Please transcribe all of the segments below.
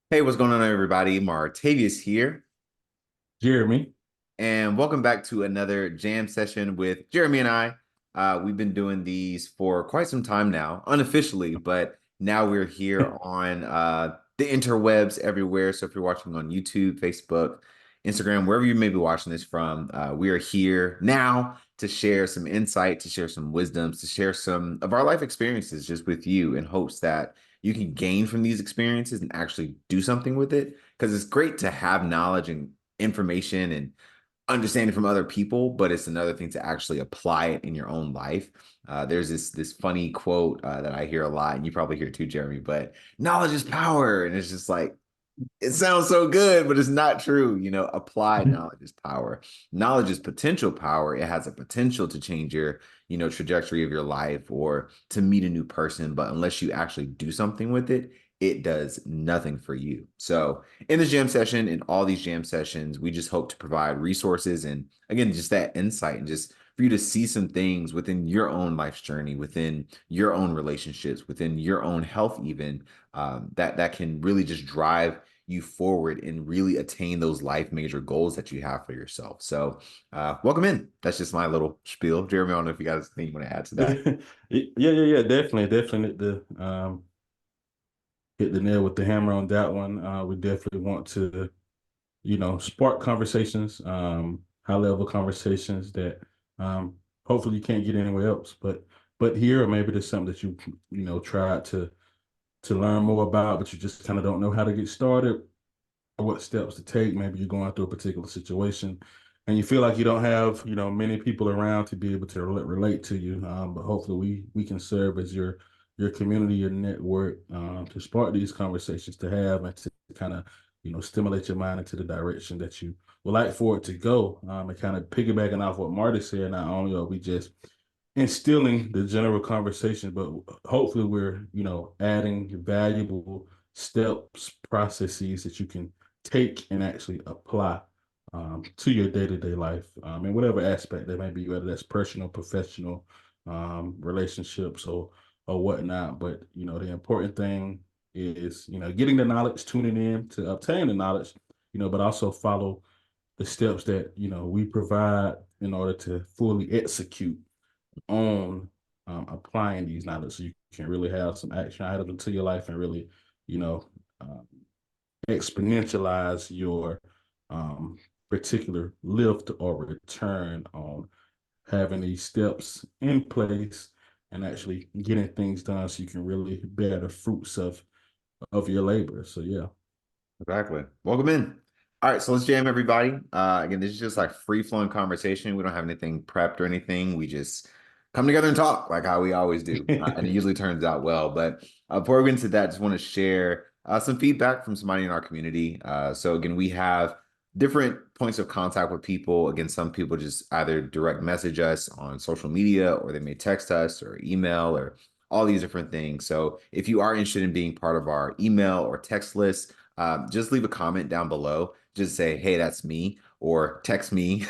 Hey, what's going on, everybody? Martavius here, Jeremy. and welcome back to another jam session with Jeremy and I. We've been doing these for quite some time now, unofficially, but now we're here on the interwebs everywhere. So if you're watching on YouTube, Facebook, Instagram, wherever you may be watching this from, we are here now to share some insight, to share some wisdoms, to share some of our life experiences just with you in hopes that you can gain from these experiences and actually do something with it. Because it's great to have knowledge and information and understanding from other people, but it's another thing to actually apply it in your own life. There's this funny quote that I hear a lot, and you probably hear it too, Jeremy. But knowledge is power, and it's just like it sounds so good, but it's not true. Applied knowledge is power. Knowledge is potential power. It has a potential to change your, trajectory of your life or to meet a new person. But unless you actually do something with it, it does nothing for you. So in this jam session, in all these jam sessions, we just hope to provide resources and again, just that insight and just for you to see some things within your own life's journey, within your own relationships, within your own health, even that can really just drive you forward and really attain those life major goals that you have for yourself. So, welcome in. That's just my little spiel. Jeremy, I don't know if you guys think you want to add to that. Yeah. Definitely hit the nail with the hammer on that one. We definitely want to, spark conversations, high level conversations that hopefully you can't get anywhere else. But here, or maybe there's something that tried to learn more about, but you just kind of don't know how to get started or what steps to take. Maybe you're going through a particular situation and you feel like you don't have, many people around to be able to relate to you. But hopefully we can serve as your community, your network, to spark these conversations to have and to kind of, stimulate your mind into the direction that you would like for it to go. And kind of piggybacking off what Marty said, not only are we just instilling the general conversation, but hopefully we're, adding valuable steps, processes that you can take and actually apply to your day-to-day life, in whatever aspect that may be, whether that's personal, professional, relationships or whatnot. But the important thing is getting the knowledge, tuning in to obtain the knowledge, but also follow the steps that we provide in order to fully execute on applying these knowledge, so you can really have some action items into your life and really, you know, um, exponentialize your particular lift or return on having these steps in place and actually getting things done so you can really bear the fruits of your labor. So yeah. Exactly. Welcome in. All right, so let's jam everybody. Again, this is just like free flowing conversation. We don't have anything prepped or anything. We just come together and talk like how we always do, and it usually turns out well. But before we get into that, I just want to share some feedback from somebody in our community. So again, we have different points of contact with people. Again, some people just either direct message us on social media, or they may text us or email or all these different things. So if you are interested in being part of our email or text list, just leave a comment down below. Just say, hey, that's me, or text me,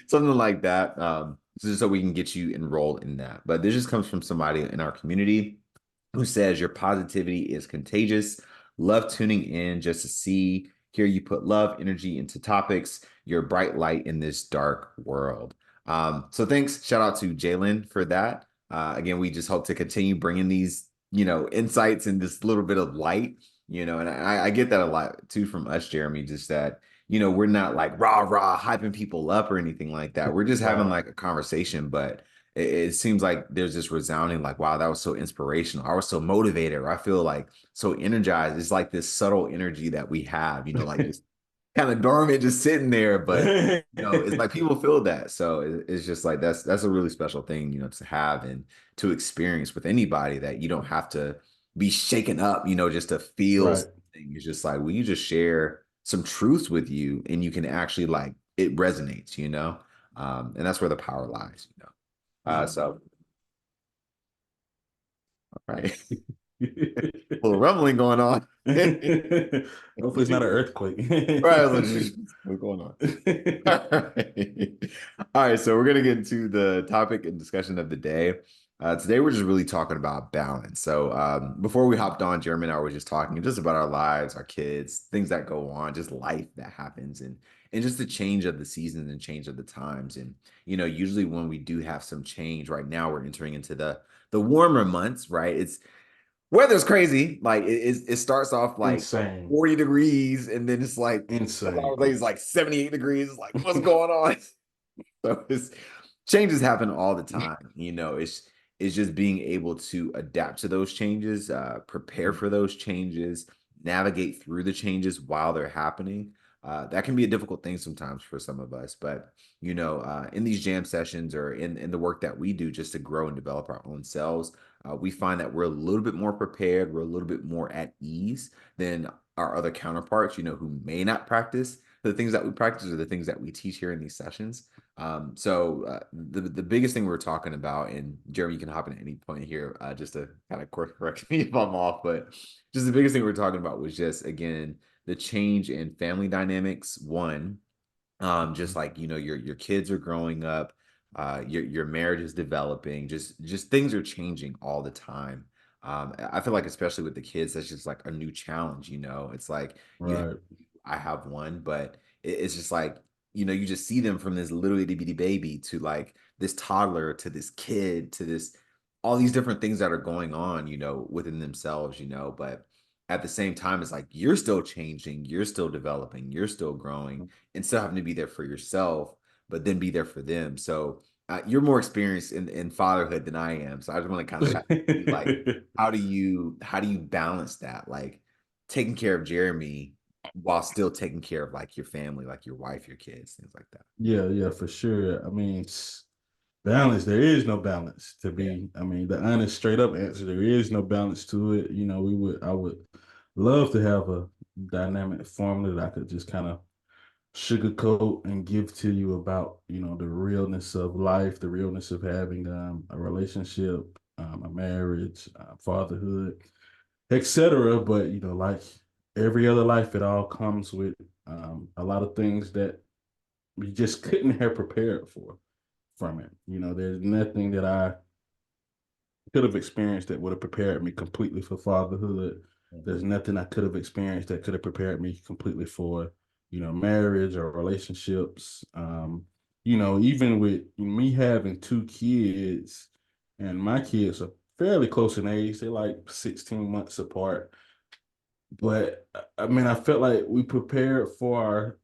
something like that. Just so we can get you enrolled in that. But this just comes from somebody in our community who says your positivity is contagious. Love tuning in just to see, hear you put love, energy into topics. You're a bright light in this dark world. So thanks. Shout out to Jalen for that. Again, we just hope to continue bringing these, insights and this little bit of light, and I get that a lot too from us, Jeremy, just that, we're not like rah, rah, hyping people up or anything like that. We're just having Right. like a conversation, but it seems like there's this resounding like, wow, that was so inspirational. I was so motivated, or I feel like so energized. It's like this subtle energy that we have, like just kind of dormant, just sitting there. But it's like people feel that. So it's just like that's a really special thing, to have and to experience with anybody, that you don't have to be shaken up, just to feel Right. something. It's just like, when you just share some truths with you and you can actually like it resonates. And that's where the power lies. So, all right. A little rumbling going on. Hopefully it's not an earthquake. Right, what's going on? All right. All right, so we're gonna get into the topic and discussion of the day. Today we're just really talking about balance. So before we hopped on, Jeremy and I were just talking just about our lives, our kids, things that go on, just life that happens, and just the change of the seasons and change of the times. And usually when we do have some change, right now we're entering into the warmer months, right? It's weather's crazy. Like it starts off like Insane. 40 degrees, and then it's like a couple hours later, Insane. it's like 78 degrees. It's like, what's going on? So it's changes happen all the time. It's just being able to adapt to those changes, prepare for those changes, navigate through the changes while they're happening. That can be a difficult thing sometimes for some of us, but in these jam sessions or in the work that we do just to grow and develop our own selves, we find that we're a little bit more prepared, we're a little bit more at ease than our other counterparts, who may not practice the things that we practice or the things that we teach here in these sessions. The biggest thing we're talking about, and Jeremy, you can hop in at any point here, just to kind of correct me if I'm off, but just the biggest thing we're talking about was just again the change in family dynamics. One, just like your kids are growing up, your marriage is developing, just things are changing all the time. I feel like especially with the kids, that's just like a new challenge. It's like you Right. I have one, but it's just like, you just see them from this little itty bitty baby to like this toddler to this kid to this, all these different things that are going on, within themselves, but at the same time, it's like you're still changing, you're still developing, you're still growing, and still having to be there for yourself, but then be there for them. So you're more experienced in fatherhood than I am. So I just want to kind of see like, how do you balance that? Like taking care of Jeremy while still taking care of like your family, like your wife, your kids, things like that. Yeah, yeah, for sure. I mean, balance, there is no balance to Yeah. be. I mean, the honest, straight up answer, there is no balance to it. I would love to have a dynamic formula that I could just kind of sugarcoat and give to you about, the realness of life, the realness of having a relationship, a marriage, fatherhood, etc. But, like every other life, it all comes with a lot of things that we just couldn't have prepared for from it. There's nothing that I could have experienced that would have prepared me completely for fatherhood. There's Mhm. nothing I could have experienced that could have prepared me completely for, marriage or relationships. Even with me having two kids, and my kids are fairly close in age, they're like 16 months apart. But I mean, I felt like we prepared for our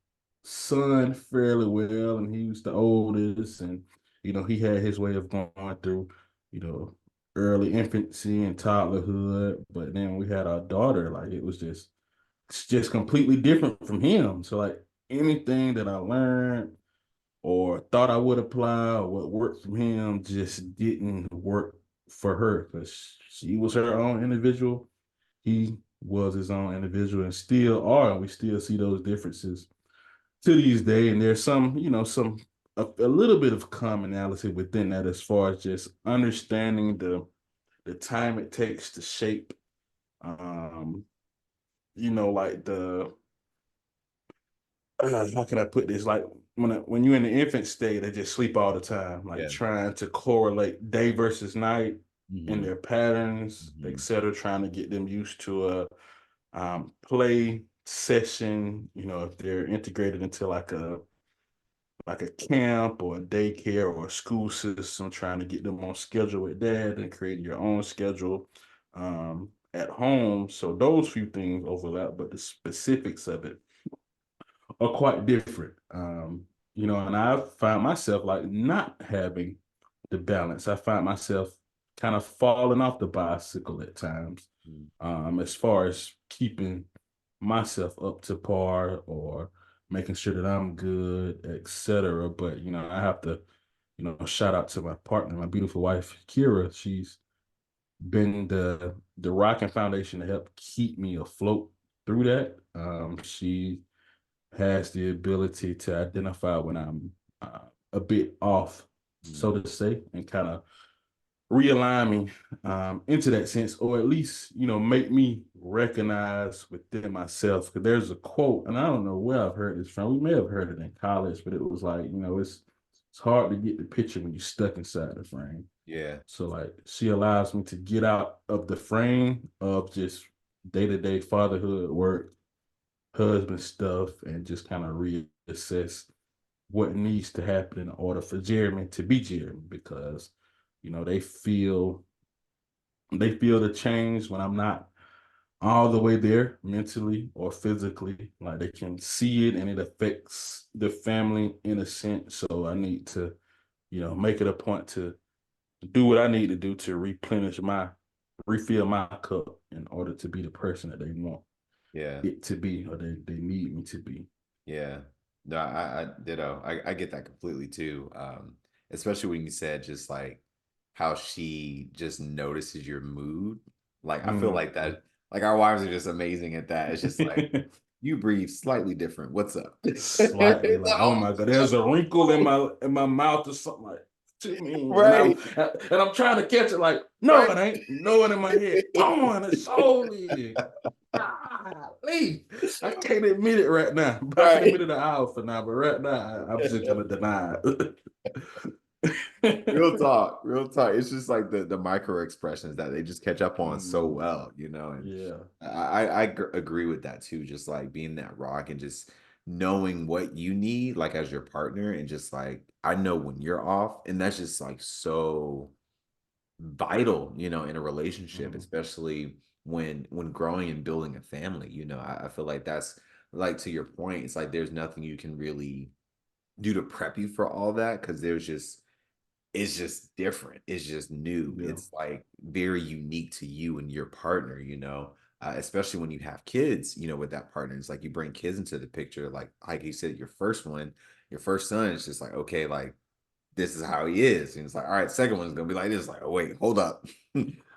son fairly well, and he was the oldest, and he had his way of going through, you know, early infancy and toddlerhood. But then we had our daughter, like it's just completely different from him. So like anything that I learned or thought I would apply or what worked for him just didn't work for her because she was her own individual, he was his own individual and still are. And we still see those differences to these days. And there's some, a little bit of commonality within that as far as just understanding the time it takes to shape um, like how can I put this? Like when you're in the infant state, they just sleep all the time, like Yeah. trying to correlate day versus night in Hmm. their patterns, Hmm. etc., trying to get them used to play session, if they're integrated into like a camp or a daycare or a school system, trying to get them on schedule with that and creating your own schedule at home. So those few things overlap, but the specifics of it are quite different. And I find myself like not having the balance. I find myself kind of falling off the bicycle at times, as far as keeping myself up to par or making sure that I'm good, etc. But I have to, shout out to my partner, my beautiful wife, Kira. She's been the rock and foundation to help keep me afloat through that. She has the ability to identify when I'm a bit off, so to say, and kind of realign me into that sense, or at least make me recognize within myself. Because there's a quote, and I don't know where I've heard this from. We may have heard it in college, but it was like, it's hard to get the picture when you're stuck inside the frame. Yeah. So like she allows me to get out of the frame of just day-to-day fatherhood work, husband stuff, and just kind of reassess what needs to happen in order for Jeremy to be Jeremy, because they feel the change when I'm not all the way there mentally or physically. Like they can see it and it affects the family in a sense. So I need to, make it a point to do what I need to do to refill my cup in order to be the person that they want Yeah. it to be, or they need me to be. Yeah. No, I ditto. I get that completely too. Especially when you said just like how she just notices your mood. Like I feel like Mhm. that, like our wives are just amazing at that. It's just like you breathe slightly different. What's up? Slightly It's like, like, oh oh my god, there's a wrinkle in my mouth or something like. "What you mean?" And I'm right, and I'm trying to catch it like, no, right. it ain't. No, it in my head. On it solely. Golly. I can't admit it right now. But I can admit Right. it an hour for now, but right now I'm just gonna deny Real it. talk, real talk. It's just like the micro expressions that they just catch up on so Mm, well, you know. And yeah. agree with that too. Just like being that rock and just knowing what you need, like as your partner, and just like I know when you're off, and that's just like so vital, you know, in a relationship, Mhm. especially when growing and building a family. You know, I feel like that's like to your point. It's like there's nothing you can really do to prep you for all that because there's just it's just different. It's just new. Yeah. It's like very unique to you and your partner, you know, especially when you have kids, you know, with that partner. It's like you bring kids into the picture. Like you said, your first one, your first son, it's just like, okay, like this is how he is. And it's like, all right, second one's gonna be like this. Like, oh wait, hold up.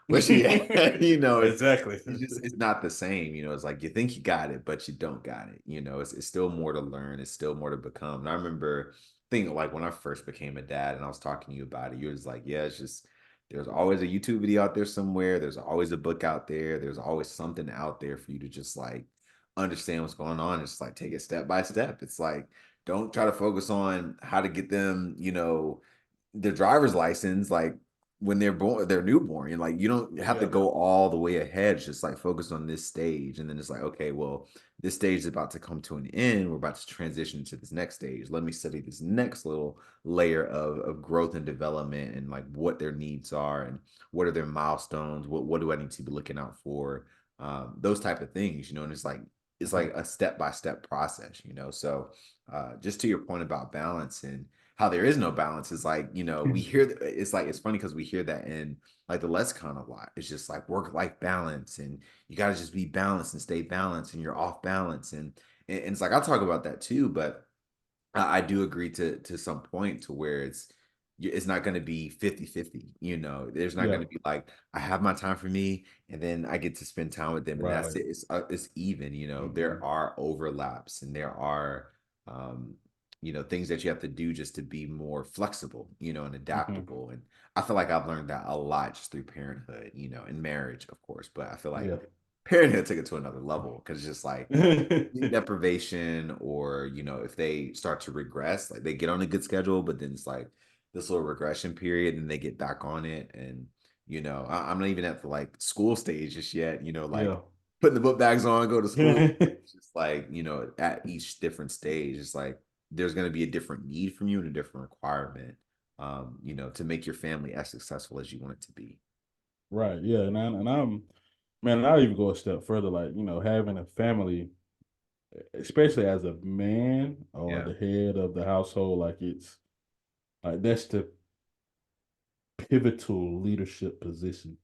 Where's she at? You know, Exactly. it's not the same. You know, it's like you think you got it, but you don't got it. You know, it's still more to learn. It's still more to become. And I remember thinking like when I first became a dad and I was talking to you about it, you was like, yeah, it's just there's always a YouTube video out there somewhere. There's always a book out there. There's always something out there for you to just like understand what's going on. It's like take it step by step. It's like don't try to focus on how to get them, you know, their driver's license, like when they're born, they're newborn. And like you don't have to Yeah. go all the way ahead, it's just like focus on this stage. And then it's like, okay, well, this stage is about to come to an end. We're about to transition to this next stage. Let me study this next little layer of growth and development and like what their needs are and what are their milestones, what do I need to be looking out for? Those type of things, you know, and it's Mhm. like a step-by-step process, you know. So just to your point about balance and how there is no balance is like, you know, we hear it's like it's funny because we hear that in like the lexicon a lot. It's just like work-life balance and you got to just be balanced and stay balanced and you're off balance. And it's like I'll talk about that too, but I do agree to some point to where it's not going to be 50-50. You know, there's not going Yeah. to be like I have my time for me and then I get to spend time with them and that's Right. it. It's even, you know, there Mhm. are overlaps and there are um you know things that you have to do just to be more flexible, you know, and Mhm. adaptable. And I feel like I've learned that a lot just through parenthood, you know, and marriage, of course, but I feel like Yeah. parenthood took it to another level because it's just like sleep deprivation or you know if they start to regress like they get on a good schedule but then it's like this little regression period and they get back on it and you know I'm not even at the like school stage just yet you know like Yeah. putting the book bags on go to school it's just like you know at each different stage it's like there's going to be a different need from you and a different requirement you know to make your family as successful as you want it to be. Right. Yeah. And I'm man, and I'll even go a step further, like, having a family, especially as a man or Yeah. the head of the household, like it's like that's the pivotal leadership position.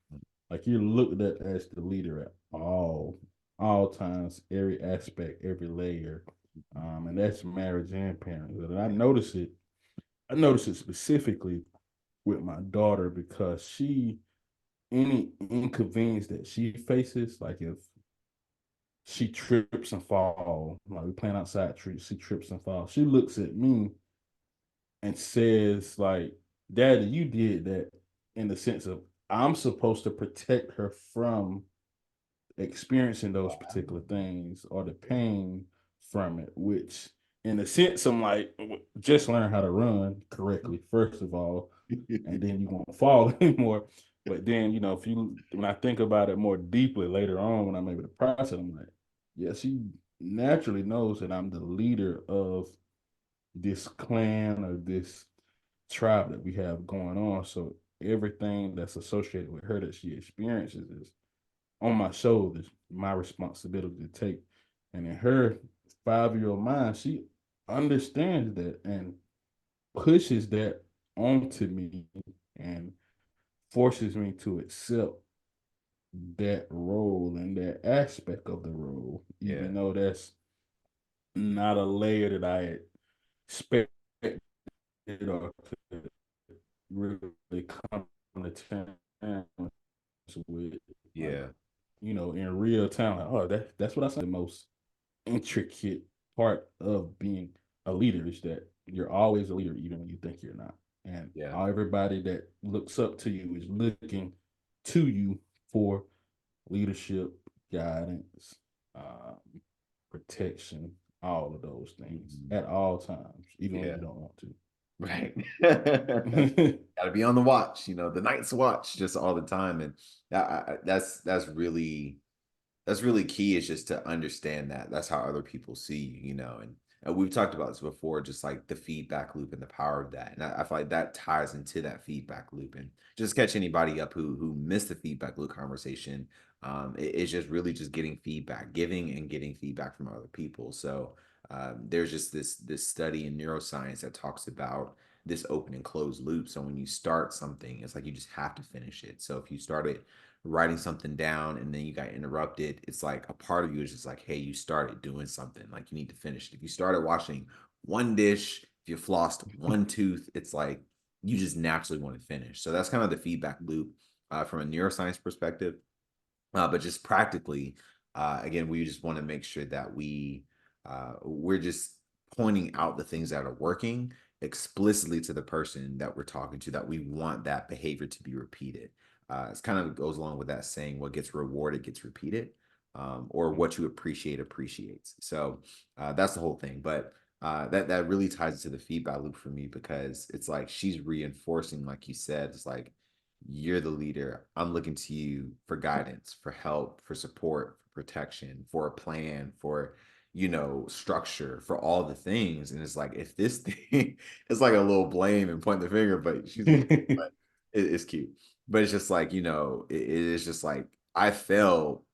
Like you're looked at as the leader at all times, every aspect, every layer. And that's marriage and parenthood. And I notice it specifically with my daughter because any inconvenience that she faces, like if she trips and fall, like we playing outside, she trips and falls, she looks at me and says, like, Daddy, you did that, in the sense of I'm supposed to protect her from experiencing those particular things or the pain from it, which in a sense I'm like, just learn how to run correctly, first of all. and then you won't fall anymore. But then, when I think about it more deeply later on, when I'm able to process it, I'm like, yeah, she naturally knows that I'm the leader of this clan or this tribe that we have going on. So everything that's associated with her that she experiences is on my shoulders, my responsibility to take. And in her 5-year-old mind, she understands that and pushes that onto me and forces me to accept that role and that aspect of the role, Yeah. even though that's not a layer that I expected or could really come to terms with. Like, Yeah. in real time, like, oh, that's what I said. The most intricate part of being a leader is that you're always a leader, even when you think you're not. And Yeah. everybody that looks up to you is looking to you for leadership, guidance, um, protection, all of those things Mhm. at all times, even when Yeah. you don't want Right. to. Got to be on the watch, the night's watch just all the time. And that's really key, is just to understand that that's how other people see you. And we've talked about this before, just like the feedback loop and the power of that. And I feel like that ties into that feedback loop. And just catch anybody up who missed the feedback loop conversation. It's just really just getting feedback, giving and getting feedback from other people. So there's just this study in neuroscience that talks about this open and closed loop. So when you start something, it's like you just have to finish it. So if you started writing something down and then you got interrupted, it's like a part of you is just like, hey, you started doing something, like you need to finish it. If you started washing one dish, if you flossed one tooth, it's like you just naturally want to finish. So that's kind of the feedback loop from a neuroscience perspective. But just practically, again, we just want to make sure that we're just pointing out the things that are working explicitly to the person that we're talking to, that we want that behavior to be repeated. It's kind of goes along with that saying, what gets rewarded gets repeated, or what you appreciate appreciates. So that's the whole thing. But that really ties into the feedback loop for me, because it's like she's reinforcing, like you said, it's like, you're the leader. I'm looking to you for guidance, for help, for support, for protection, for a plan, for structure, for all the things. And it's like, if this thing, it's like a little blame and point the finger, but she's but it's cute. But it's just like, it is just like, I fell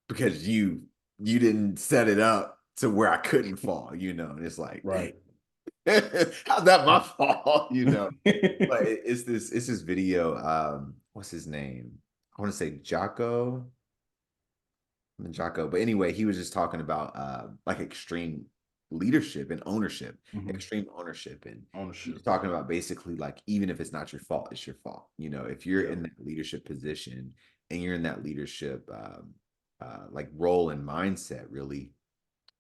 because you didn't set it up to where I couldn't fall. And it's like, dang, Right. how's that my I, fault? But it's this video. What's his name? I want to say Jocko. But anyway, he was just talking about like extreme leadership and ownership, Mhm. extreme ownership. And he was Ownership. talking about basically like, even if it's not your fault, it's your fault. If you're Yeah. in that leadership position and you're in that leadership like role and mindset, really,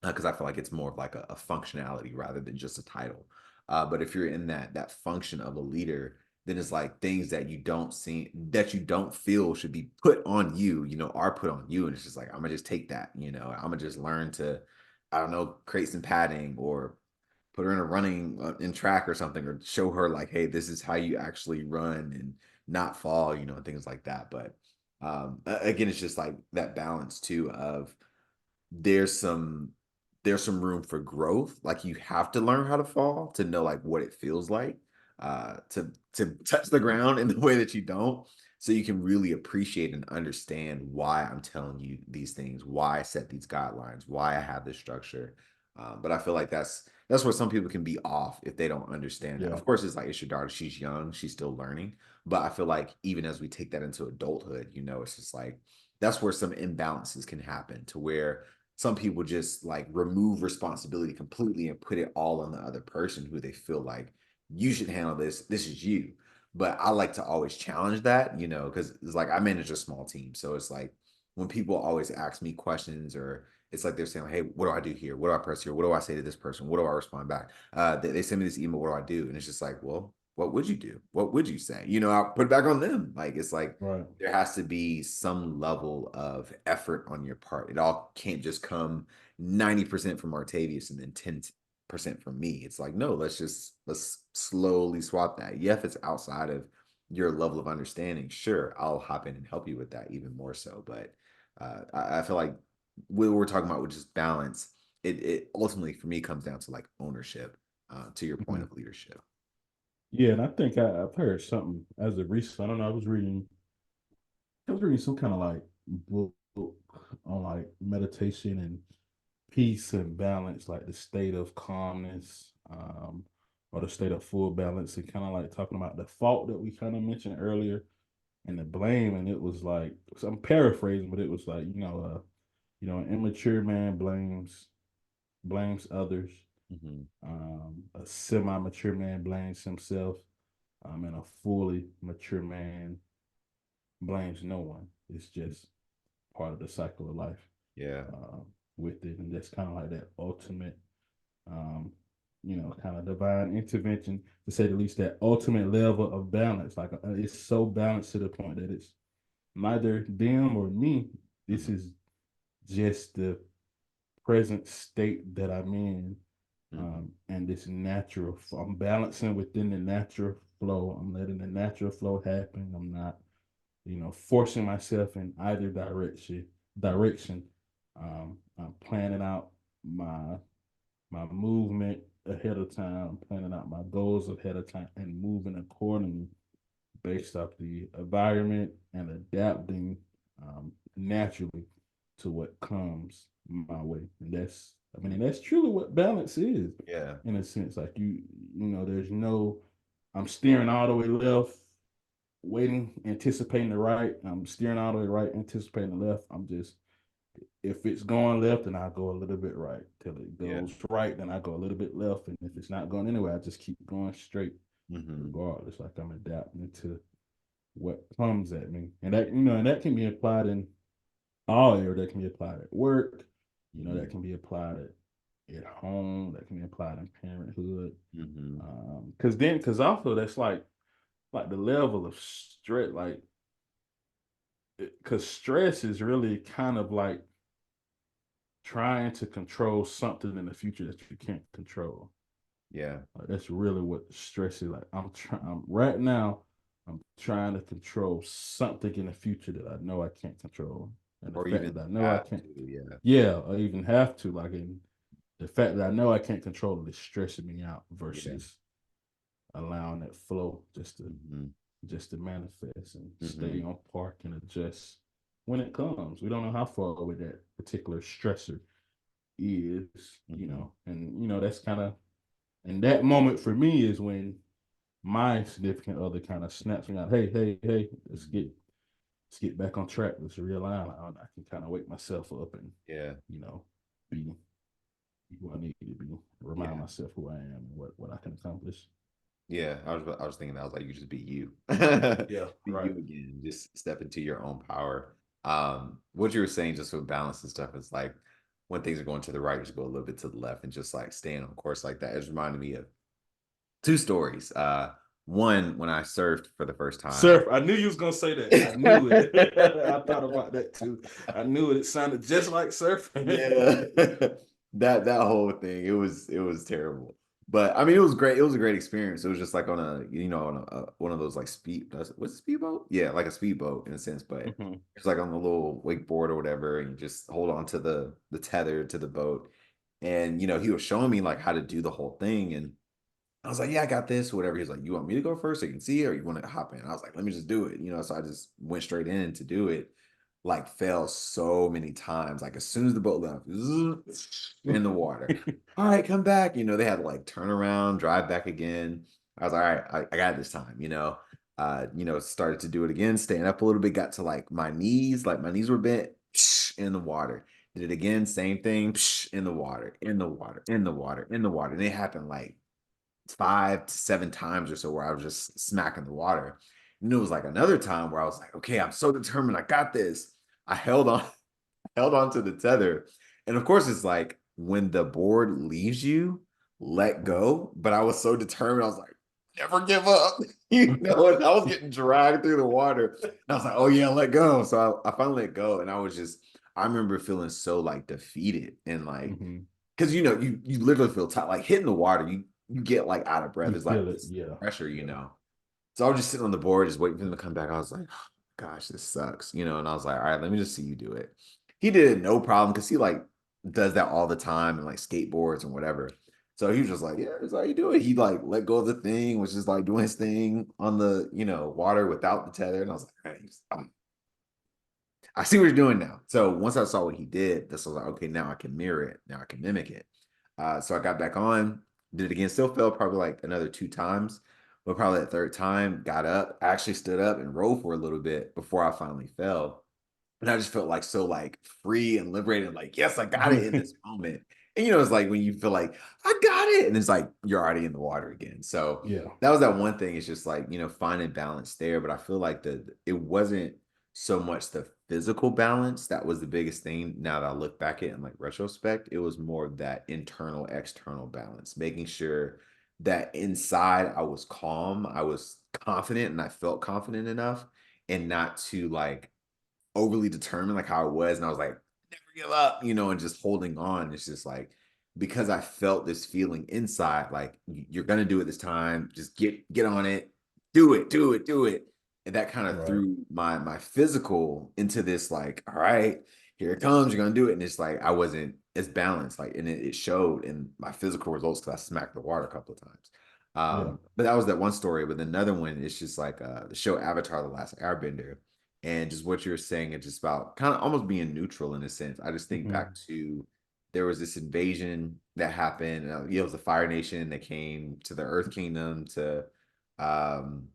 because I feel like it's more of like a functionality rather than just a title. But if you're in that function of a leader, then it's like things that you don't see, that you don't feel should be put on you, are put on you. And it's just like, I'm gonna just take that, I'm gonna just learn to, I don't know, create some padding, or put her in a running in track or something, or show her like, hey, this is how you actually run and not fall, and things like that. But again, it's just like that balance too of, there's some there's some room for growth. Like, you have to learn how to fall to know like what it feels like to touch the ground in the way that you don't, so you can really appreciate and understand why I'm telling you these things, why I set these guidelines, why I have this structure. But I feel like that's where some people can be off if they don't understand that. Yeah. Of course, it's like, it's your daughter, she's young, she's still learning. But I feel like even as we take that into adulthood, it's just like, that's where some imbalances can happen, to where some people just like remove responsibility completely and put it all on the other person, who they feel like, you should handle this. This is you. But I like to always challenge that, because it's like, I manage a small team. So it's like, when people always ask me questions, or it's like they're saying, hey, what do I do here? What do I press here? What do I say to this person? What do I respond back? They send me this email. What do I do? And it's just like, well, what would you do? What would you say? I'll put it back on them. Like, it's like, Right. there has to be some level of effort on your part. It all can't just come 90% from Martavius and then 10% percent from me. It's like, no, let's slowly swap that. Yeah, if it's outside of your level of understanding, sure, I'll hop in and help you with that even more so. But I feel like what we're talking about with just balance, it ultimately for me comes down to like ownership, to your point Mhm. of leadership. Yeah, and I think I've heard something as of recent. I don't know. I was reading some kind of like book on like meditation and peace and balance, like the state of calmness, or the state of full balance, and kind of like talking about the fault that we kind of mentioned earlier and the blame. And it was like, so I'm paraphrasing, but it was like, an immature man blames others. Hmm. A semi-mature man blames himself, and a fully mature man blames no one. It's just part of the cycle of life, Yeah. um, with it, and that's kind of like that ultimate, um, kind of divine intervention, to say the least. That ultimate level of balance, like it's so balanced to the point that it's neither them or me. This Hmm. is just the present state that I'm in, Hmm. and this natural. I'm balancing within the natural flow. I'm letting the natural flow happen. I'm not, forcing myself in either direction. I'm planning out my movement ahead of time, planning out my goals ahead of time, and moving accordingly based off the environment and adapting, naturally to what comes my way. And that's truly what balance is, Yeah. in a sense. Like there's no, I'm steering all the way left, waiting, anticipating the right. I'm steering all the way right, anticipating the left. I'm just, if it's going left, then I go a little bit right till it Yeah. goes right. Then I go a little bit left, and if it's not going anywhere, I just keep going straight, Hmm. regardless. Like I'm adapting to what comes at me, and that can be applied in all areas. That can be applied at work. Hmm. That can be applied at home. That can be applied in parenthood. Hmm. Because also that's like the level of stress, like, because stress is really kind of like trying to control something in the future that you can't control. Yeah. Like, that's really what stress is. Like I'm trying right now. I'm trying to control something in the future that I know I can't control, and the Or fact even that I know I have can't, to. Yeah. yeah, or even have to. Like, in the fact that I know I can't control it is stressing me out Yeah. versus allowing that flow Hmm. just to manifest and Hmm. stay on park and adjust when it comes. We don't know how far away that particular stressor is, Hmm. and that's kind of, and that moment for me is when my significant other kind of snaps me out. Hey, hey, hey, Hmm. let's get back on track. Let's realign. I can kind of wake myself up and, Yeah. you know, be who I need to be, remind Yeah. myself who I am and what I can accomplish. Yeah. I was thinking that. I was like, you just be you. Yeah, Be right. you again. Just step into your own power. What you were saying just with balance and stuff is like when things are going to the right, just go a little bit to the left and just like staying on course like that. It's reminded me of two stories. One when I surfed for the first time. Surf. I knew you was gonna say that. I knew it. I thought about that too. I knew it. It sounded just like surfing. Yeah. That whole thing, it was terrible. But I mean, it was great. It was a great experience. It was just like on one of those like what's a speedboat? Yeah, like a speedboat in a sense, but Mhm. it's like on the little wakeboard or whatever, and you just hold on to the tether to the boat. And he was showing me like how to do the whole thing, and I was like, yeah, I got this, whatever. He's like, you want me to go first so you can see it, or you want to hop in? I was like, let me just do it. So I just went straight in to do it. Like, fell so many times. Like, as soon as the boat left, in the water. All right, come back. They had to like turn around, drive back again. I was like, all right, I got it this time. Started to do it again, stand up a little bit, got to like my knees were bent, in the water. Did it again, same thing, in the water, in the water, in the water, in the water. And it happened like 5 to 7 times or so where I was just smacking the water. And it was like another time where I was like, okay, I'm so determined. I got this. I held on, held on to the tether. And of course, it's like when the board leaves you, let go. But I was so determined. I was like, never give up. And I was getting dragged through the water. And I was like, oh yeah, let go. So I finally let go. And I remember feeling so like defeated and like Mhm. because you literally feel tight, like hitting the water, you get like out of breath. You It's like feel it, this yeah, pressure, yeah. So I was just sitting on the board, just waiting for him to come back. I was like, oh, gosh, this sucks, And I was like, all right, let me just see you do it. He did it no problem because he like does that all the time and like skateboards and whatever. So he was just like, yeah, that's how you do it. He like let go of the thing, was just like doing his thing on the water without the tether. And I was like, all right, I see what you're doing now. So once I saw what he did, this was like, okay, now I can mirror it. Now I can mimic it. So I got back on, did it again, still fell probably like another 2 times, but probably the third time, got up, actually stood up and rolled for a little bit before I finally fell. And I just felt like so like free and liberated, like, yes, I got it in this moment. And it's like when you feel like, I got it. And it's like you're already in the water again. So Yeah, that was that one thing. It's just like, finding balance there. But I feel like it wasn't so much the physical balance that was the biggest thing. Now that I look back at it in like retrospect, it was more of that internal, external balance, making sure that inside I was calm, I was confident, and I felt confident enough, and not to like overly determined like how I was, and I was like, never give up, and just holding on. It's just like because I felt this feeling inside, like you're gonna do it this time, just get on it, do it, do it, do it. And that kind of right. threw my physical into this, like, all right, here it comes, you're gonna do it. And it's like I wasn't as balanced, like, and it showed in my physical results because I smacked the water a couple of times. Yeah. But that was that one story. But another one is just like the show Avatar: The Last Airbender, and just what you're saying is just about kind of almost being neutral in a sense. I just think back Mhm. to there was this invasion that happened. It was the Fire Nation that came to the Earth Kingdom to, um,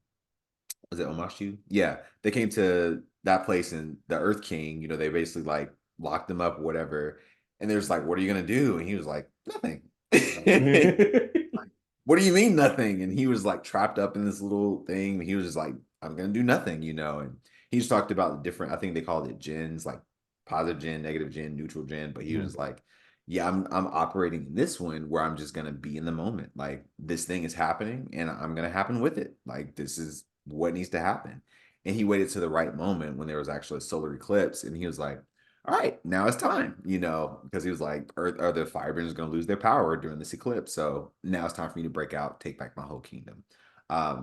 was it Omashu? Yeah, they came to that place, and the Earth King, they basically like locked them up, or whatever. And there's like, what are you gonna do? And he was like, nothing. Like, what do you mean nothing? And he was like trapped up in this little thing. He was just like, I'm gonna do nothing. And he just talked about the different, I think they called it gens, like positive gen, negative gen, neutral gen. But he was Mhm. like, yeah, I'm operating in this one where I'm just gonna be in the moment. Like this thing is happening and I'm gonna happen with it. Like this is what needs to happen. And he waited to the right moment when there was actually a solar eclipse, and he was like, all right, now it's time, because he was like, Earth or the Firebenders going to lose their power during this eclipse. So now it's time for me to break out, take back my whole kingdom.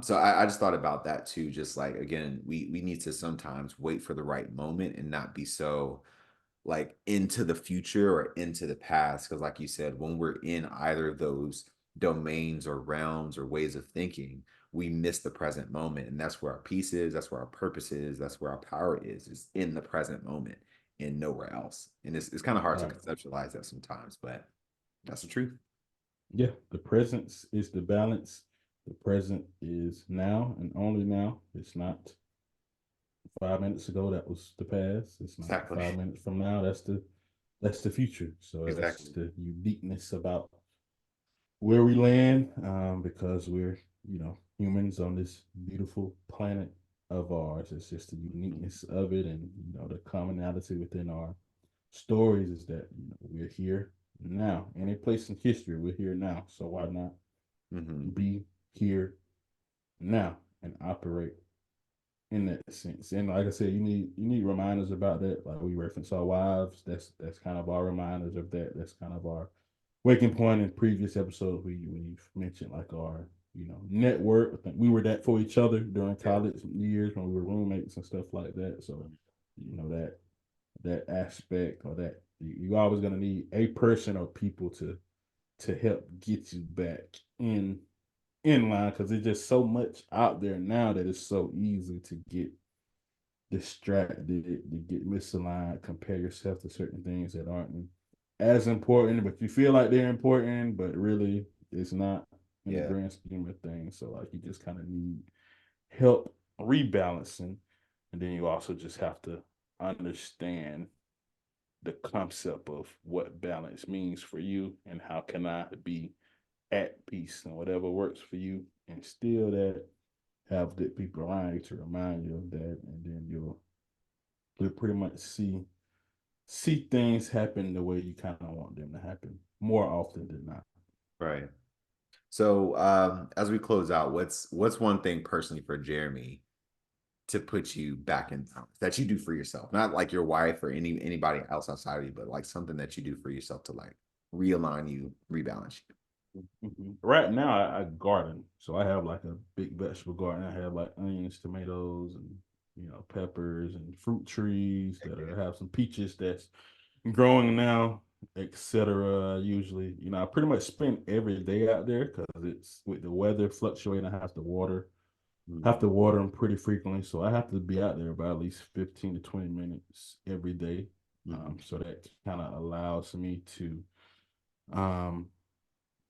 So I just thought about that too. Just like, again, we need to sometimes wait for the right moment and not be so like into the future or into the past. Because, like you said, when we're in either of those domains or realms or ways of thinking, we miss the present moment. And that's where our peace is. That's where our purpose is. That's where our power is in the present moment and nowhere else. And it's kind of hard to Right. conceptualize that sometimes, but that's the truth. Yeah. The presence is the balance. The present is now and only now. It's not 5 minutes ago. That was the past. It's not Exactly. 5 minutes from now. That's the future. So that's Exactly. the uniqueness about where we land, because we're humans on this beautiful planet of ours. It's just the uniqueness of it, and the commonality within our stories is that we're here now. Any place in history, we're here now. So why not Hmm. be here now and operate in that sense? And like I said, you need reminders about that. Like we reference our wives. That's kind of our reminders of that. That's kind of our waking point. In previous episodes we've mentioned like our network. I think we were that for each other during Yeah. college years when we were roommates and stuff like that. So that aspect, or that you always going to need a person or people to help get you back in line, because there's just so much out there now that it's so easy to get distracted, to get misaligned, compare yourself to certain things that aren't as important, but you feel like they're important, but really it's not in the Yeah. grand scheme of things. So like you just kind of need help rebalancing, and then you also just have to understand the concept of what balance means for you and how can I be at peace and whatever works for you, and still that have good people around you to remind you of that, and then you'll pretty much see things happen the way you kind of want them to happen more often than not. Right. So as we close out, what's one thing personally for Jeremy to put you back in balance that you do for yourself? Not like your wife or anybody else outside of you, but like something that you do for yourself to like realign you, rebalance Right now, I garden, so I have like a big vegetable garden. I have like onions, tomatoes, and peppers and fruit trees that have some peaches that's growing now, etc. Usually, I pretty much spend every day out there because it's with the weather fluctuating. I have you. to water them pretty frequently, so I have to be out there about at least 15 to 20 minutes every day. Mm-hmm. So that kind of allows me um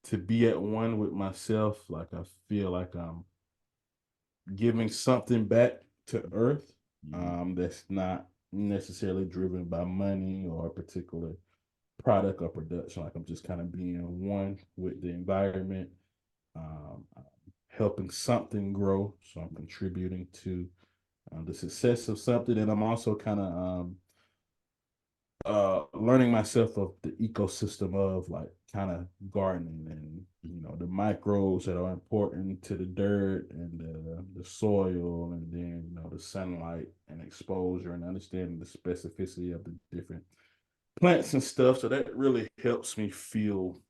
to be at one with myself. Like I feel like I'm giving something back to Earth. Mm-hmm. That's not necessarily driven by money or a particular product or production. Like I'm just kind of being one with the environment, I'm helping something grow. So I'm contributing to the success of something, and I'm also kind of learning myself of the ecosystem of like kind of gardening and the microbes that are important to the dirt and the soil, and then the sunlight and exposure, and understanding the specificity of the different plants and stuff. So that really helps me feel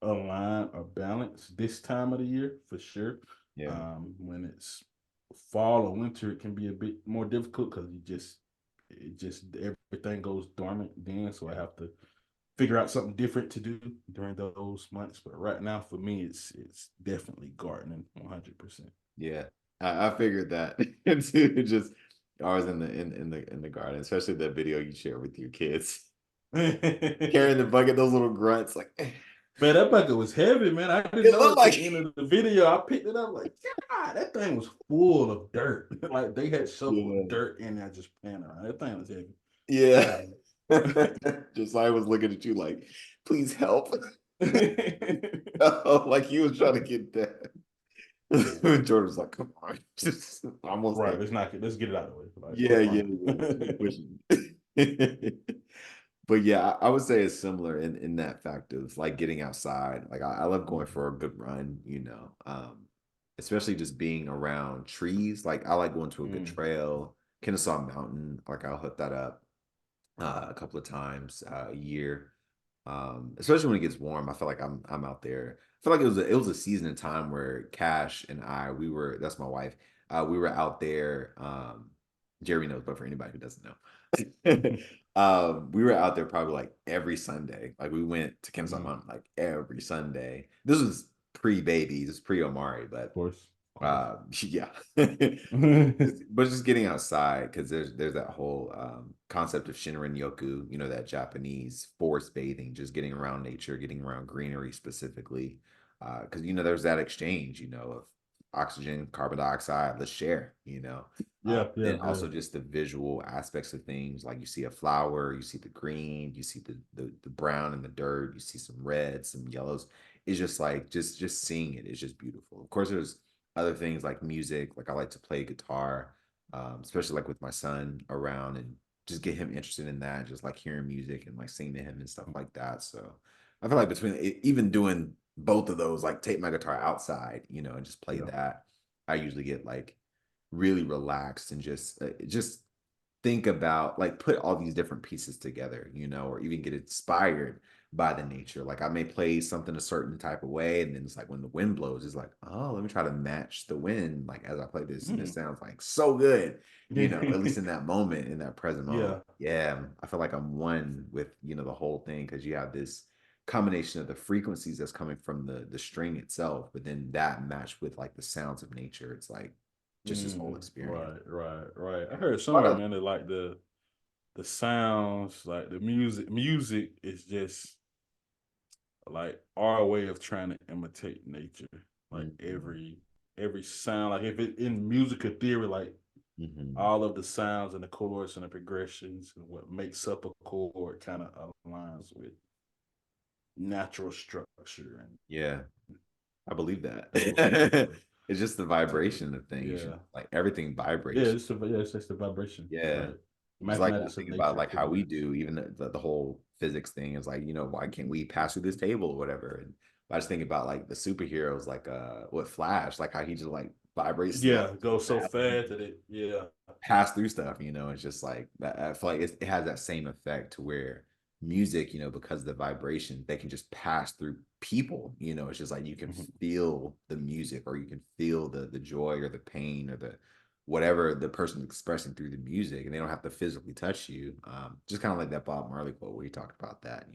aligned or balanced this time of the year for sure. Yeah. When it's fall or winter, it can be a bit more difficult because it just everything goes dormant then. So I have to figure out something different to do during those months. But right now, for me, it's definitely gardening 100%. Yeah. I figured that. It's just always in the garden, especially that video you share with your kids. Carrying the bucket, those little grunts, like Man, that bucket was heavy, man. I didn't it know looked at the like end of the video. I picked it up like, God, that thing was full of dirt. Like they had shoveled yeah. dirt in there just playing around. That thing was heavy. Yeah. Um, Just I was looking at you like, please help. Oh, like he was trying to get that. Jordan was like, come on, just almost right, there. let's get it out of the way. Like, Yeah, we're yeah, fine. yeah. Keep pushing. But yeah, I would say it's similar in that fact of like getting outside. Like I love going for a good run, especially just being around trees. Like I like going to a good Mm, trail, Kennesaw Mountain. Like I'll hit that up a couple of times a year. Especially when it gets warm, I feel like I'm out there. I feel like it was a season and time where Cash and I we were that's my wife. We were out there. Jeremy knows, but for anybody who doesn't know, we were out there probably like every Sunday. Like we went to Kennesaw mm, Mountain like every Sunday. This was pre-baby, this was pre-Omari, of but course, of course. yeah. But just getting outside because there's that whole concept of Shinrin Yoku, that Japanese forest bathing, just getting around nature, getting around greenery specifically. Because there's that exchange, of oxygen, carbon dioxide, let's share, Yeah, yeah, then yeah. also just the visual aspects of things, like you see a flower, you see the green, you see the brown and the dirt, you see some reds, some yellows. It's just like just seeing it is just beautiful. Of course, there's other things like music. Like I like to play guitar, especially like with my son around, and just get him interested in that, just like hearing music and like singing to him and stuff like that. So I feel like between even doing both of those, like take my guitar outside, and just play Yeah. that, I usually get like really relaxed and just think about like put all these different pieces together, or even get inspired by the nature. Like I may play something a certain type of way, and then it's like when the wind blows, it's like, oh, let me try to match the wind like as I play this, and it Mm. sounds like so good, at least in that moment, in that present moment. Yeah. Yeah, I feel like I'm one with the whole thing because you have this combination of the frequencies that's coming from the string itself, but then that matched with like the sounds of nature. It's like just this whole experience. Right, right, right. I heard What somewhere, else? man, that like the sounds, like the music is just like our way of trying to imitate nature. Like Mhm. every sound, like if it in musical theory, like Mhm. all of the sounds and the chords and the progressions and what makes up a chord kind of aligns with natural structure and Yeah, I believe that. those type of It's just the type of vibration of things, yeah. like everything Yeah, vibrates. it's just the vibration, Yeah. right? It's like I Mathematics of think about nature, like pretty how we much. do, even the whole physics thing is like, why can't we pass through this table or whatever? And I just think about like the superheroes, like what Flash, like how he just like vibrates stuff Yeah, it goes so fast and he fast can that it, yeah. pass through stuff, it's just like that. I feel like it has that same effect to where music, because of the vibration, they can just pass through people. It's just like you can Mhm. feel the music, or you can feel the joy or the pain or the whatever the person's expressing through the music, and they don't have to physically touch you. Just kind of like that Bob Marley quote where he talked about that.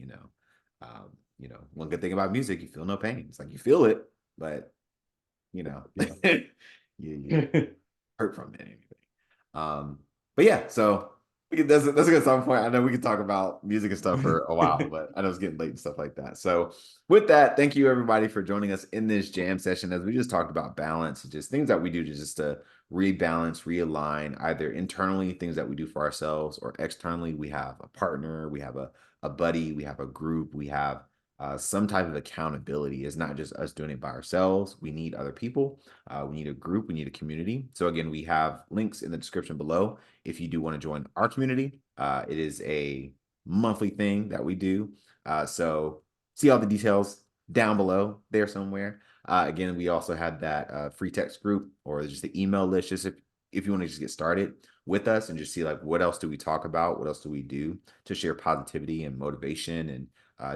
One good thing about music, you feel no pain. It's like you feel it, but you know, Yeah. you hurt from it anything. Um, but yeah, so that's a good starting point. I know we could talk about music and stuff for a while, but I know it's getting late and stuff like that. So with that, thank you everybody for joining us in this jam session as we just talked about balance, just things that we do to just to rebalance, realign, either internally, things that we do for ourselves, or externally. We have a partner, we have a buddy, we have a group, we have some type of accountability. It's not just us doing it by ourselves. We need other people. We need a group. We need a community. So again, we have links in the description below if you do want to join our community. It is a monthly thing that we do. So see all the details down below there somewhere. Again, we also have that free text group or just the email list, just if you want to just get started with us and just see like what else do we talk about, what else do we do to share positivity and motivation and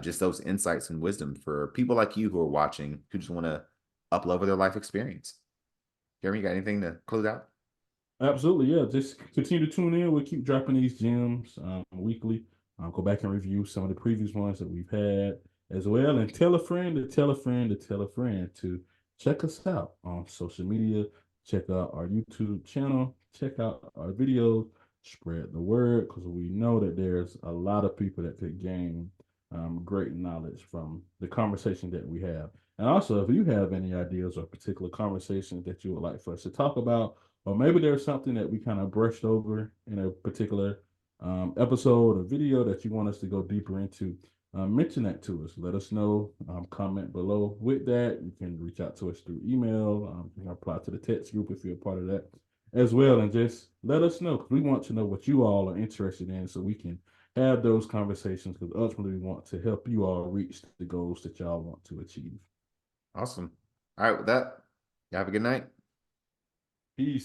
just those insights and wisdom for people like you who are watching who just want to uplevel their life experience. Jeremy, you got anything to close out? Absolutely, yeah. Just continue to tune in. We'll keep dropping these gems weekly. Go back and review some of the previous ones that we've had as well, and tell a friend to tell a friend to tell a friend to check us out on social media. Check out our YouTube channel. Check out our videos. Spread the word because we know that there's a lot of people that could gain great knowledge from the conversation that we have. And also, if you have any ideas or particular conversations that you would like for us to talk about, or maybe there's something that we kind of brushed over in a particular episode or video that you want us to go deeper into, mention that to us. Let us know. Comment below with that. You can reach out to us through email. You can apply to the text group if you're a part of that as well. And just let us know because we want to know what you all are interested in so we can have those conversations because ultimately we want to help you all reach the goals that y'all want to achieve. Awesome. All right, with that, you have a good night. Peace.